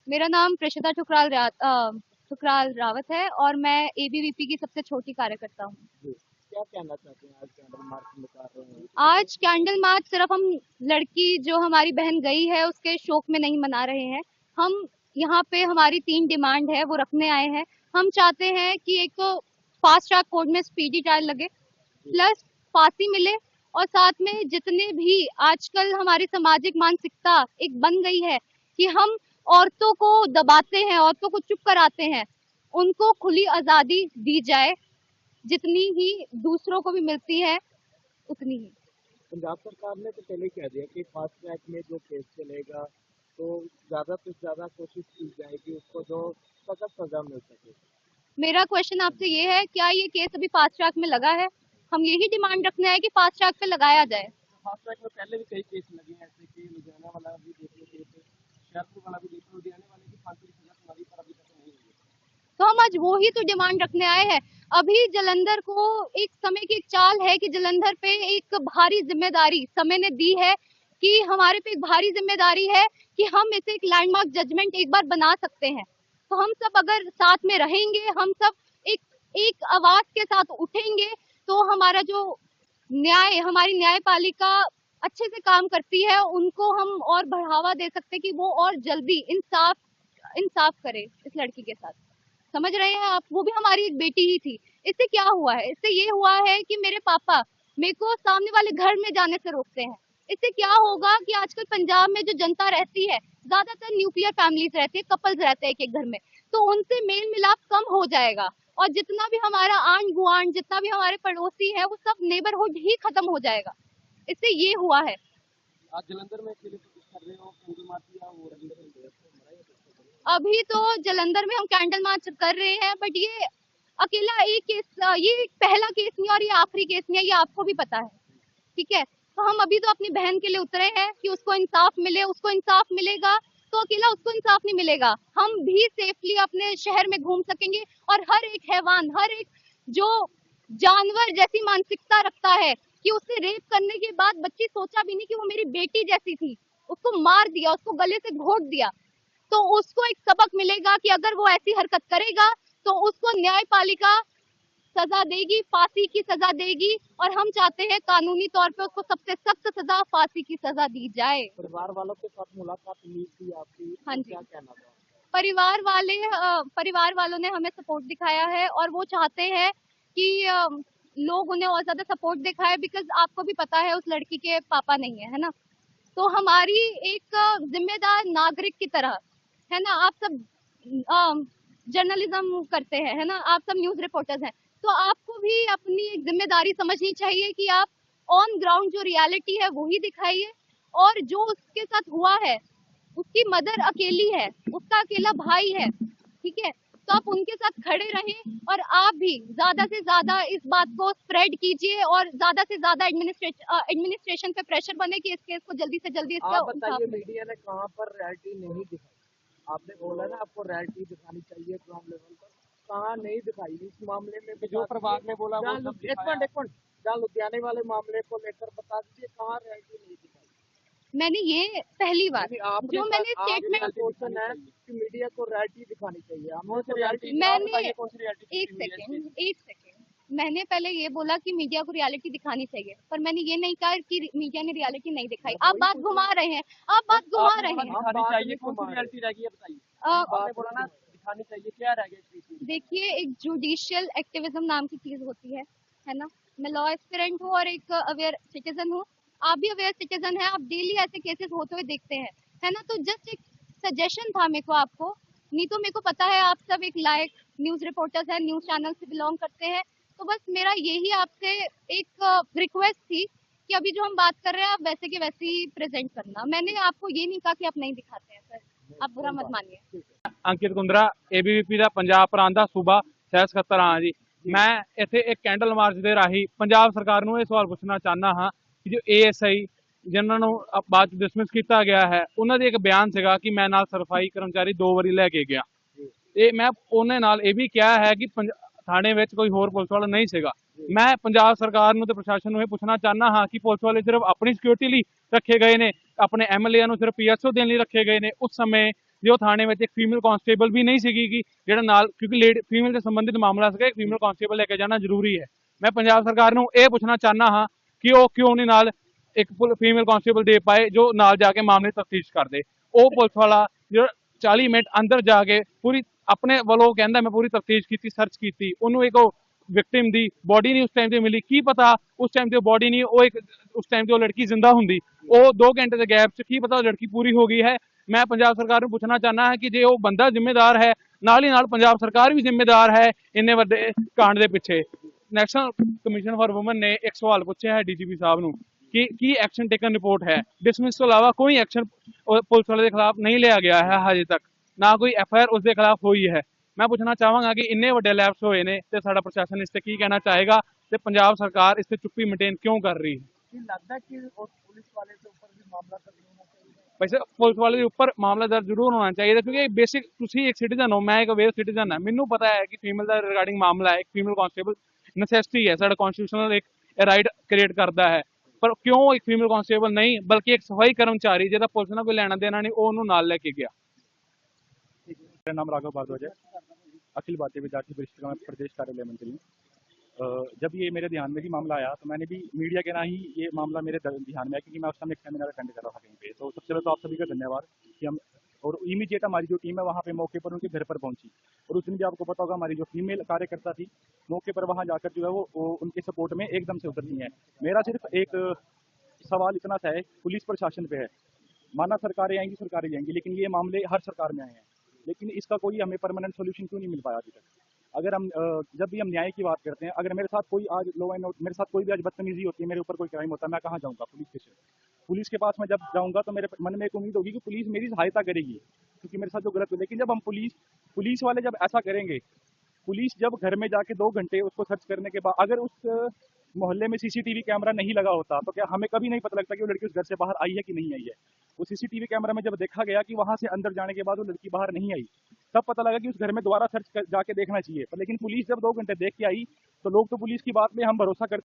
मेरा नाम प्रशिता ठुकराल रावत है और मैं एबीवीपी की सबसे छोटी कार्यकर्ता हूँ। क्या कहना चाहते हैं, आज कैंडल मार्च निकाल रहे हैं? आज कैंडल मार्च सिर्फ हम लड़की जो हमारी बहन गई है उसके शोक में नहीं मना रहे हैं। हम यहाँ पे हमारी 3 डिमांड है वो रखने आए हैं। हम चाहते हैं कि एक तो फास्ट ट्रैक कोर्ट में स्पीडी ट्रायल लगे, प्लस फांसी मिले, और साथ में जितने भी आजकल हमारी सामाजिक मानसिकता एक बन गई है कि हम औरतों को दबाते हैं, औरतों को चुप कराते हैं, उनको खुली आजादी दी जाए, जितनी ही दूसरों को भी मिलती है उतनी ही। पंजाब सरकार ने तो पहले कह दिया कि फास्ट ट्रैक में जो केस चलेगा तो ज़्यादा से ज़्यादा कोशिश की जाएगी उसको जो सख्त सजा मिल सके। मेरा क्वेश्चन आपसे ये है, क्या ये केस अभी फास्ट ट्रैक में लगा है? हम यही डिमांड रखना है कि फास्ट ट्रैक पे लगाया जाए। फास्ट ट्रैक में पहले भी कई केस लगे हैं, ऐसे कि लुधियाना वाला भी देख लो केस, शेरपुर वाला भी देख लो, लुधियाना वाले की फांसी की सजा तुम्हारी पर अभी तक नहीं हुई। तो हम आज वो ही तो डिमांड रखने आए हैं। अभी जलंधर को एक समय की एक चाल है कि जलंधर पे एक भारी जिम्मेदारी समय ने दी है, कि हमारे पे एक भारी जिम्मेदारी है कि हम इसे एक लैंडमार्क जजमेंट एक बार बना सकते हैं। तो हम सब अगर साथ में रहेंगे, हम सब एक एक आवाज के साथ उठेंगे, तो हमारा जो हमारी न्यायपालिका अच्छे से काम करती है, उनको हम और बढ़ावा दे सकते हैं कि वो और जल्दी इंसाफ इंसाफ करे इस लड़की के साथ। समझ रहे हैं आप? वो भी हमारी एक बेटी ही थी। इससे क्या हुआ है? इससे ये हुआ है कि मेरे पापा मेरे को सामने वाले घर में जाने से रोकते हैं। इससे क्या होगा कि आजकल पंजाब में जो जनता रहती है, ज्यादातर न्यूक्लियर फैमिलीज रहती है, कपल्स रहते हैं एक एक घर में, तो उनसे मेल मिलाप कम हो जाएगा, और जितना भी हमारा आंट गुआंट, जितना भी हमारे पड़ोसी है, वो सब नेबरहुड ही खत्म हो जाएगा। इससे ये हुआ है। आज जलंधर में अकेले कोशिश कर रहे हो कैंडल मार्च या वो अभी तो जलंधर में हम कैंडल मार्च कर रहे हैं, बट ये अकेला एक केस, ये पहला केस नहीं और ये आखिरी केस नहीं है, ये आपको भी पता है, ठीक है? तो हम अभी तो अपनी बहन के लिए उतरे हैं कि उसको इंसाफ मिले। उसको इंसाफ मिलेगा तो अकेला उसको इंसाफ नहीं मिलेगा, हम भी सेफली अपने शहर में घूम सकेंगे, और हर एक हैवान, हर एक जो जानवर जैसी मानसिकता रखता है कि उसे रेप करने के बाद बच्ची सोचा भी नहीं कि वो मेरी बेटी जैसी थी, उसको मार दिया, उसको गले से घोट दिया, तो उसको एक सबक मिलेगा कि अगर वो ऐसी हरकत करेगा तो उसको न्यायपालिका सजा देगी, फांसी की सजा देगी, और हम चाहते हैं कानूनी तौर पे उसको सबसे सख्त सजा, फांसी की सजा दी जाए। परिवार वालों के साथ मुलाकात हुई थी आपकी? हाँ जी, क्या कहना था? परिवार वालों ने हमें सपोर्ट दिखाया है, और वो चाहते हैं कि लोग उन्हें और ज्यादा सपोर्ट दिखाए, बिकॉज आपको भी पता है उस लड़की के पापा नहीं है ना। तो हमारी एक जिम्मेदार नागरिक की तरह, है ना, आप सब जर्नलिज्म करते हैं, है ना, आप सब न्यूज रिपोर्टर्स हैं, तो आपको भी अपनी एक जिम्मेदारी समझनी चाहिए कि आप ऑन ग्राउंड जो रियलिटी है वो ही दिखाइए। और जो उसके साथ हुआ है, उसकी मदर अकेली है, उसका अकेला भाई है, ठीक है? तो आप उनके साथ खड़े रहें, और आप भी ज्यादा से ज्यादा इस बात को स्प्रेड कीजिए, और ज्यादा से ज्यादा एडमिनिस्ट्रेशन पे प्रेशर बने कि इस केस को जल्दी से जल्दी इसका आप इंसाफ बताइए, मिले। मीडिया ने कहाँ पर रियलिटी नहीं दिखाई? आपने बोला ना आपको रियलिटी दिखानी चाहिए ग्राउंड लेवल पर, कहाँ नहीं दिखाई इस मामले में? जो प्रभाग ने बोला वो सब दिखाया। एक मिनट, जहाँ लुधियाने वाले मामले को लेकर बता दीजिए कहाँ रियलिटी नहीं दिखाई। मैंने ये पहली बार जो मैंने स्टेटमेंट, क्वेश्चन है कि मीडिया को रियलिटी दिखानी चाहिए, हमने तो मैंने एक सेकेंड मैंने पहले ये बोला कि मीडिया को रियलिटी दिखानी चाहिए, पर मैंने ये नहीं कहा कि मीडिया ने रियलिटी नहीं दिखाई। आप बात घुमा रहे हैं, आप बात घुमा रहे हैं। दिखानी चाहिए, कौन सी रियलिटी रह गई है बताइए। आपने बोला ना दिखानी चाहिए, क्या रह गया? देखिए, एक जुडिशियल एक्टिविज्म नाम की चीज होती है ना? मैं लॉ एस्पिरेंट हूँ और एक अवेयर सिटीजन हूँ। आप भी अवेयर सिटीजन है, आप डेली ऐसे केसेस होते हुए देखते हैं, है ना? तो जस्ट एक सजेशन था मेरे को आपको, नहीं तो मेरे को पता है आप सब एक लायक न्यूज रिपोर्टर्स हैं, न्यूज चैनल से बिलोंग करते हैं, तो बस मेरा यही आपसे एक रिक्वेस्ट थी कि अभी जो हम बात कर रहे हैं आप वैसे के वैसे ही प्रेजेंट करना। मैंने आपको ये नहीं कहा कि आप नहीं दिखाते हैं सर, आप बुरा मत मानिए। अंकित कुंद्रा एबीवीपी ਦਾ ਪੰਜਾਬ ਪ੍ਰਾਂਤ ਦਾ ਸੂਬਾ ਸਹਿ ਸਕੱਤਰ ਹਾਂ ਜੀ। ਮੈਂ ਇੱਥੇ ਇੱਕ ਕੈਂਡਲ ਮਾਰਚ ਦੇ ਰਾਹੀਂ ਪੰਜਾਬ ਸਰਕਾਰ ਨੂੰ ਇਹ ਸਵਾਲ ਪੁੱਛਣਾ ਚਾਹੁੰਦਾ ਹਾਂ ਕਿ ਜੋ ਏਐਸਆਈ ਜਿਨ੍ਹਾਂ ਨੂੰ ਬਾਅਦ ਡਿਸਮਿਸ ਕੀਤਾ ਗਿਆ ਹੈ, ਉਹਨਾਂ ਦੇ ਇੱਕ ਬਿਆਨ ਸੀਗਾ ਕਿ ਮੈਂ ਨਾਲ ਸਫਾਈ ਕਰਮਚਾਰੀ 2 ਵਾਰੀ ਲੈ ਕੇ ਗਿਆ, ਤੇ ਮੈਂ ਉਹਨੇ ਨਾਲ ਇਹ ਵੀ ਕਿਹਾ ਹੈ ਕਿ ਥਾਣੇ ਵਿੱਚ ਕੋਈ ਹੋਰ ਪੁਲਿਸ ਵਾਲਾ ਨਹੀਂ ਸੀਗਾ। ਮੈਂ ਪੰਜਾਬ ਸਰਕਾਰ ਨੂੰ ਤੇ ਪ੍ਰਸ਼ਾਸਨ ਨੂੰ ਇਹ ਪੁੱਛਣਾ ਚਾਹੁੰਦਾ ਹਾਂ ਕਿ ਪੁਲਿਸ ਵਾਲੇ ਸਿਰਫ ਆਪਣੀ ਸਿਕਿਉਰਿਟੀ ਲਈ ਰੱਖੇ ਗਏ ਨੇ, ਆਪਣੇ ਐਮਐਲਏ ਨੂੰ ਸਿਰਫ ਪੀਐਸਓ ਦੇਣ ਲਈ ਰੱਖੇ ਗਏ ਨੇ। ਉਸ ਸਮੇਂ ਜੋ ਥਾਣੇ ਵਿੱਚ ਇੱਕ ਫੀਮੇਲ ਕਾਂਸਟੇਬਲ ਵੀ ਨਹੀਂ ਸੀਗੀ ਕਿ ਜਿਹੜਾ ਨਾਲ, ਕਿਉਂਕਿ ਫੀਮੇਲ ਦੇ ਸੰਬੰਧਿਤ ਮਾਮਲਾ ਸੀਗਾ, ਇੱਕ ਫੀਮੇਲ ਕਾਂਸਟੇਬਲ ਲੈ ਕੇ ਜਾਣਾ ਜ਼ਰੂਰੀ ਹੈ। ਮੈਂ ਪੰਜਾਬ ਸਰਕਾਰ ਨੂੰ ਇਹ ਪੁੱਛਣਾ ਚਾਹੁੰਦਾ ਹਾਂ ਕਿ ਉਹ ਕਿਉਂ ਨਹੀਂ ਨਾਲ ਇੱਕ ਫੀਮੇਲ ਕਾਂਸਟੇਬਲ ਦੇ ਪਾਏ ਜੋ ਨਾਲ ਜਾ ਕੇ ਮਾਮਲੇ ਤਫਤੀਸ਼ ਕਰਦੇ। ਉਹ ਪੁਲਿਸ ਵਾਲਾ ਜਿਹੜਾ 40 ਮਿੰਟ ਅੰਦਰ ਜਾ ਕੇ ਪੂਰੀ ਆਪਣੇ ਵੱਲੋਂ ਕਹਿੰਦਾ ਮੈਂ ਪੂਰੀ ਤਫਤੀਸ਼ ਕੀਤੀ, ਸਰਚ ਕੀਤੀ, ਉਹਨੂੰ ਇੱਕ ਵਿਕਟਿਮ ਦੀ ਬੋਡੀ ਨਹੀਂ ਉਸ ਟਾਈਮ ਤੇ ਮਿਲੀ। ਕੀ ਪਤਾ ਉਸ ਟਾਈਮ ਤੇ ਉਹ ਬੋਡੀ ਨਹੀਂ, ਉਹ ਇੱਕ ਉਸ ਟਾਈਮ ਤੇ ਉਹ ਲੜਕੀ ਜ਼ਿੰਦਾ ਹੁੰਦੀ, ਉਹ 2 ਘੰਟੇ ਦੇ ਗੈਪ 'ਚ ਕੀ ਪਤਾ ਉਹ ਲੜਕੀ ਪੂਰੀ ਹੋ ਗਈ ਹੈ। ਮੈਂ ਪੰਜਾਬ ਸਰਕਾਰ ਨੂੰ ਪੁੱਛਣਾ ਚਾਹੁੰਦਾ ਹਾਂ ਕਿ ਜੇ ਉਹ ਬੰਦਾ ਜ਼ਿੰਮੇਦਾਰ ਹੈ, ਨਾਲ ਹੀ ਨਾਲ ਪੰਜਾਬ ਸਰਕਾਰ ਵੀ ਜ਼ਿੰਮੇਦਾਰ ਹੈ ਇੰਨੇ ਵੱਡੇ ਕਾਂਡ ਦੇ ਪਿੱਛੇ। ਨੈਸ਼ਨਲ ਕਮਿਸ਼ਨ ਫਾਰ ਵੂਮਨ ਨੇ ਇੱਕ ਸਵਾਲ ਪੁੱਛਿਆ ਹੈ ਡੀਜੀਪੀ ਸਾਹਿਬ ਨੂੰ ਕਿ ਕੀ ਐਕਸ਼ਨ ਟੇਕਨ ਰਿਪੋਰਟ ਹੈ। ਡਿਸਮਿਸ ਤੋਂ ਇਲਾਵਾ ਕੋਈ ਐਕਸ਼ਨ ਪੁਲਿਸ ਵਾਲੇ ਦੇ ਖਿਲਾਫ ਨਹੀਂ ਲਿਆ ਗਿਆ ਹੈ ਹਜੇ ਤੱਕ, ਨਾ ਕੋਈ FIR ਉਸ ਦੇ ਖਿਲਾਫ ਹੋਈ ਹੈ। ਮੈਂ ਪੁੱਛਣਾ ਚਾਹਾਂਗਾ ਕਿ ਇੰਨੇ ਵੱਡੇ ਲੈਪਸ ਹੋਏ ਨੇ ਤੇ ਸਾਡਾ ਪ੍ਰਸ਼ਾਸਨ ਇਸ ਤੇ ਕੀ ਕਹਿਣਾ ਚਾਹੇਗਾ ਤੇ ਪੰਜਾਬ ਸਰਕਾਰ ਇਸ ਤੇ ਚੁੱਪੀ ਮੇਨਟੇਨ ਕਿਉਂ ਕਰ ਰਹੀ ਹੈ। लगता है कि पुलिस वाले के ऊपर भी मामला दर्ज होना चाहिए। ਵੈਸੇ ਪੁਲਿਸ ਵਾਲੇ ਦੇ ਉੱਪਰ ਮਾਮਲਾ ਦਰਜ ਜ਼ਰੂਰ ਹੋਣਾ ਚਾਹੀਦਾ ਕਿਉਂਕਿ ਬੇਸਿਕ ਤੁਸੀਂ ਇੱਕ ਸਿਟੀਜ਼ਨ ਹੋ, ਮੈਂ ਇੱਕ ਅਵੇਅਰ ਸਿਟੀਜ਼ਨ ਹਾਂ, ਮੈਨੂੰ ਪਤਾ ਹੈ ਕਿ ਫੀਮੇਲ ਦਾ ਰਿਗਾਰਡਿੰਗ ਮਾਮਲਾ ਹੈ, ਇੱਕ ਫੀਮੇਲ ਕਾਂਸਟੇਬਲ ਨੈਸੈਸਿਟੀ ਹੈ, ਸਾਡਾ ਕਨਸਟੀਟਿਊਸ਼ਨਲ ਇੱਕ ਰਾਈਟ ਕ੍ਰੀਏਟ ਕਰਦਾ ਹੈ। ਪਰ ਕਿਉਂ ਇੱਕ ਫੀਮੇਲ ਕਾਂਸਟੇਬਲ ਨਹੀਂ ਬਲਕਿ ਇੱਕ ਸਫਾਈ ਕਰਮਚਾਰੀ ਜਿਹਦਾ ਪੁਲਿਸ ਨਾਲ ਕੋਈ ਲੈਣਾ ਦੇਣਾ ਨਹੀਂ, ਉਹ ਉਹਨੂੰ ਨਾਲ ਲੈ ਕੇ ਗਿਆ। मेरा नाम राघव भारद्वाज है, अखिल भारतीय विद्यार्थी परिषद का मैं प्रदेश कार्यालय मंत्री हूँ। जब ये मेरे ध्यान में भी मामला आया तो मैंने भी मीडिया के ना ही ये मामला मेरे ध्यान में आया क्योंकि मैं उस समय एक सेमिनार अटेंड कर रहा था कहीं पे। तो सबसे पहले तो आप सभी का धन्यवाद कि हम और इमीडिएट हमारी जो टीम है वहाँ पे मौके पर उनके घर पर पहुंची। और उस दिन भी आपको पता होगा हमारी जो फीमेल कार्यकर्ता थी मौके पर वहाँ जाकर जो है वो उनके सपोर्ट में एकदम से उतरती हैं। मेरा सिर्फ एक सवाल इतना सा है, पुलिस प्रशासन पे है, माना सरकारें आएंगी सरकारें जाएंगी, लेकिन ये मामले हर सरकार में आए हैं, लेकिन इसका कोई हमें परमानेंट सोल्यूशन क्यों नहीं मिल पाया अभी तक। अगर हम जब भी हम न्याय की बात करते हैं, अगर मेरे साथ कोई आज लॉ एंड ऑर्डर, मेरे साथ कोई भी आज बदतमीजी होती है, मेरे ऊपर कोई क्राइम होता है, मैं कहाँ जाऊँगा? Police station. पुलिस के पास मैं जब जाऊँगा तो मेरे मन में एक उम्मीद होगी कि पुलिस मेरी सहायता करेगी क्योंकि मेरे साथ जो गलत हुआ। लेकिन जब हम पुलिस वाले जब ऐसा करेंगे, पुलिस जब घर में जाके 2 घंटे उसको सर्च करने के बाद अगर उस मोहल्ले में CCTV कैमरा नहीं लगा होता तो क्या हमें कभी नहीं पता लगता कि वो लड़की उस घर से बाहर आई है कि नहीं आई है। वो CCTV कैमरा में जब देखा गया कि वहां से अंदर जाने के बाद वो लड़की बाहर नहीं आई, तब पता लगा कि उस घर में दोबारा सर्च जाके देखना चाहिए। पर लेकिन पुलिस जब 2 घंटे देख के आई तो लोग तो पुलिस की बात में हम भरोसा करते।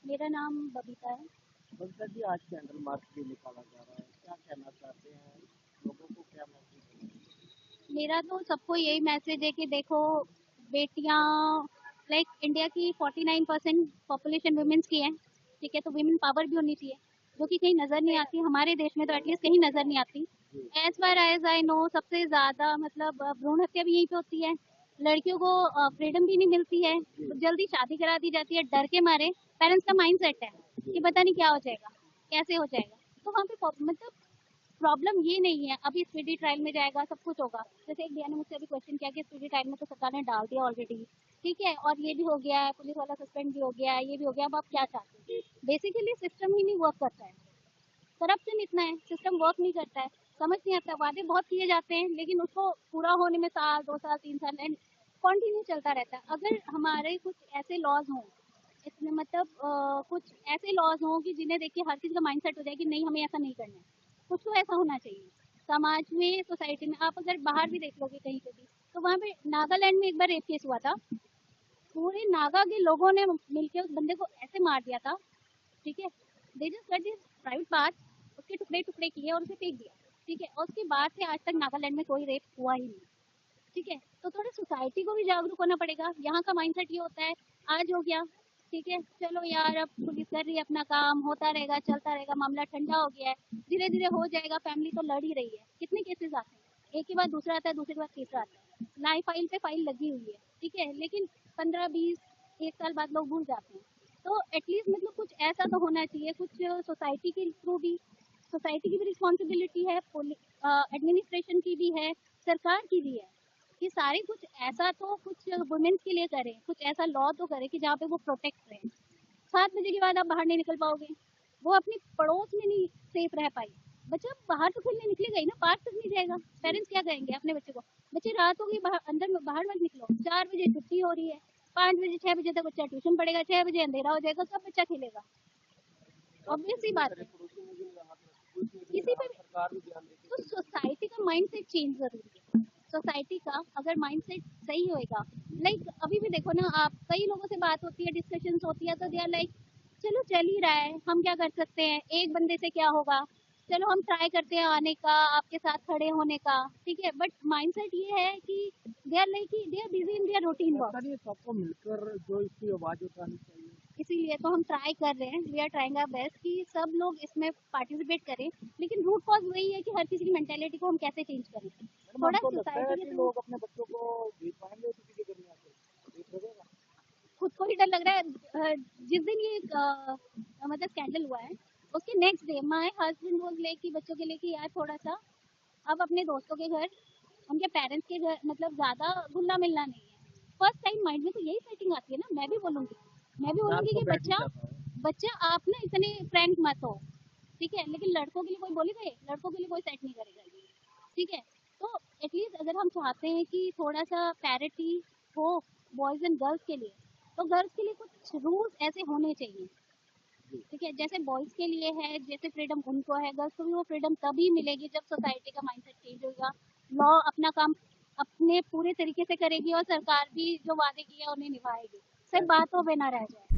मेरा नाम बबीता है। बबीता जी, आज कैंडल मार्च भी निकाला जा रहा है, क्या कहना चाहते हैं, लोगों को क्या मैसेज? मेरा तो सबको यही मैसेज है कि देखो बेटियां लाइक इंडिया की 49% पॉपुलेशन वुमेन्स की है, ठीक है, तो वुमेन पावर भी होनी चाहिए जो कि कहीं नज़र नहीं आती हमारे देश में, तो एटलीस्ट कहीं नज़र नहीं आती। As far as I know सबसे ज़्यादा मतलब भ्रूण हत्या भी यहीं पे होती है, लड़कियों को फ्रीडम भी नहीं मिलती है, तो जल्दी शादी करा दी जाती है डर के मारे। पेरेंट्स का माइंड सेट है कि पता नहीं क्या हो जाएगा, कैसे हो जाएगा, तो वहाँ पे मतलब प्रॉब्लम ये नहीं है। अभी स्पीडी ट्रायल में जाएगा, सब कुछ होगा। जैसे एक भैया ने मुझसे अभी क्वेश्चन किया कि स्पीडी ट्रायल में तो सरकार ने डाल दिया ऑलरेडी, ठीक है, और ये भी हो गया है, पुलिस वाला सस्पेंड भी हो गया है, ये भी हो गया, अब आप क्या चाहते हैं? बेसिकली सिस्टम ही नहीं वर्क करता है, करप्शन इतना है, सिस्टम वर्क नहीं करता है, समझ नहीं आता। वादे बहुत किए जाते हैं लेकिन उसको पूरा होने में साल 2 साल 3 साल एंड कंटिन्यू चलता रहता है। अगर हमारे कुछ ऐसे लॉज हों, इसमें मतलब कुछ ऐसे लॉज हों कि जिन्हें देखिए हर चीज़ का माइंडसेट हो जाए कि नहीं हमें ऐसा नहीं करना है, कुछ तो ऐसा होना चाहिए समाज में, सोसाइटी में। आप अगर बाहर भी देख लोगे कहीं पे भी, तो वहाँ पे नागालैंड में एक बार रेप केस हुआ था, पूरे नागा के लोगों ने मिलकर उस बंदे को ऐसे मार दिया था, ठीक है, they just got this private part, उसके टुकड़े टुकड़े किए और उसे फेंक दिया, ठीक है, और उसके बाद से आज तक नागालैंड में कोई रेप हुआ ही नहीं, ठीक है। तो थोड़ा सोसाइटी को भी जागरूक होना पड़ेगा। यहाँ का माइंडसेट ये होता है आज हो गया, ठीक है, चलो यार अब पुलिस कर रही है अपना काम, होता रहेगा, चलता रहेगा, मामला ठंडा हो गया है, धीरे धीरे हो जाएगा, फैमिली तो लड़ ही रही है। कितने केसेस आते हैं, एक के बाद दूसरा आता है, दूसरे के बाद तीसरा आता है, नई फाइल पे फाइल लगी हुई है, ठीक है, लेकिन 15-20 1 साल बाद लोग भूल जाते हैं। तो एटलीस्ट मतलब कुछ ऐसा तो होना चाहिए, कुछ सोसाइटी के थ्रू भी, सोसाइटी की भी रिस्पॉन्सिबिलिटी है, एडमिनिस्ट्रेशन की भी है, सरकार की भी है कि सारे कुछ ऐसा तो कुछ वुमेन्स के लिए करें, कुछ ऐसा लॉ तो करें कि जहाँ पे वो प्रोटेक्ट रहे। 7 बजे के बाद आप बाहर नहीं निकल पाओगे, वो अपनी पड़ोस में नहीं सेफ रह पाई, बच्चा बाहर तो खेलने निकलेगा ही ना, पार्क तक नहीं जाएगा, पेरेंट्स क्या कहेंगे अपने बच्चे को, बच्चे रात हो गई बाहर मत निकलो, 4 बजे छुट्टी हो रही है, 5 बजे 6 बजे तक बच्चा ट्यूशन पढ़ेगा, 6 बजे अंधेरा हो जाएगा, कब बच्चा खेलेगा? ऑब्वियस सी बात है। इसी पे तो सोसाइटी का माइंडसेट चेंज जरूरी है। सोसाइटी का अगर माइंडसेट सही होएगा, लाइक अभी भी देखो ना आप, कई लोगों से बात होती है, डिस्कशंस होती है, तो दे आर लाइक चलो चल ही रहा है, हम क्या कर सकते हैं, एक बंदे से क्या होगा, चलो हम ट्राई करते हैं आने का, आपके साथ खड़े होने का, ठीक है, बट माइंडसेट ये है कि they are like they are busy in their routine work. ये सबको मिलकर जो इसकी आवाज उठानी चाहिए। इसीलिए तो हम ट्राई कर रहे हैं, we are trying our best कि सब लोग इसमें पार्टिसिपेट करें, लेकिन रूट कॉज वही है कि हर किसी की मेंटेलिटी को हम कैसे चेंज करें। थोड़ा सोसाइटी के लोग अपने बच्चों को भेज पाएंगे किसी के घर में आके? खुद को ही डर लग रहा है। जिस दिन ये मतलब स्कैंडल हुआ है उसके next day my husband was like कि बच्चों के लिए कि यार थोड़ा सा अब अपने दोस्तों के घर, उनके पेरेंट्स के घर मतलब ज्यादा घुलना मिलना नहीं है। फर्स्ट टाइम माइंड में तो यही सेटिंग आती है ना। मैं भी बोलूंगी कि बच्चा आप ना इतने फ्रेंड मत हो, ठीक है, लेकिन लड़कों के लिए कोई बोलेगा, लड़कों के लिए कोई सेट नहीं करेगा, ठीक है। तो एटलीस्ट अगर हम चाहते हैं कि थोड़ा सा पैरिटी हो बॉयज एंड गर्ल्स के लिए, तो गर्ल्स के लिए कुछ रूल्स ऐसे होने चाहिए, ठीक है, जैसे बॉयज के लिए है, जैसे फ्रीडम उनको है, गर्ल्स को भी वो फ्रीडम तभी मिलेगी जब सोसाइटी का माइंडसेट चेंज होगा, लॉ अपना काम अपने पूरे तरीके से करेगी और सरकार भी जो वादे किए उन्हें निभाएगी, सिर्फ बातों पे ना रह जाए।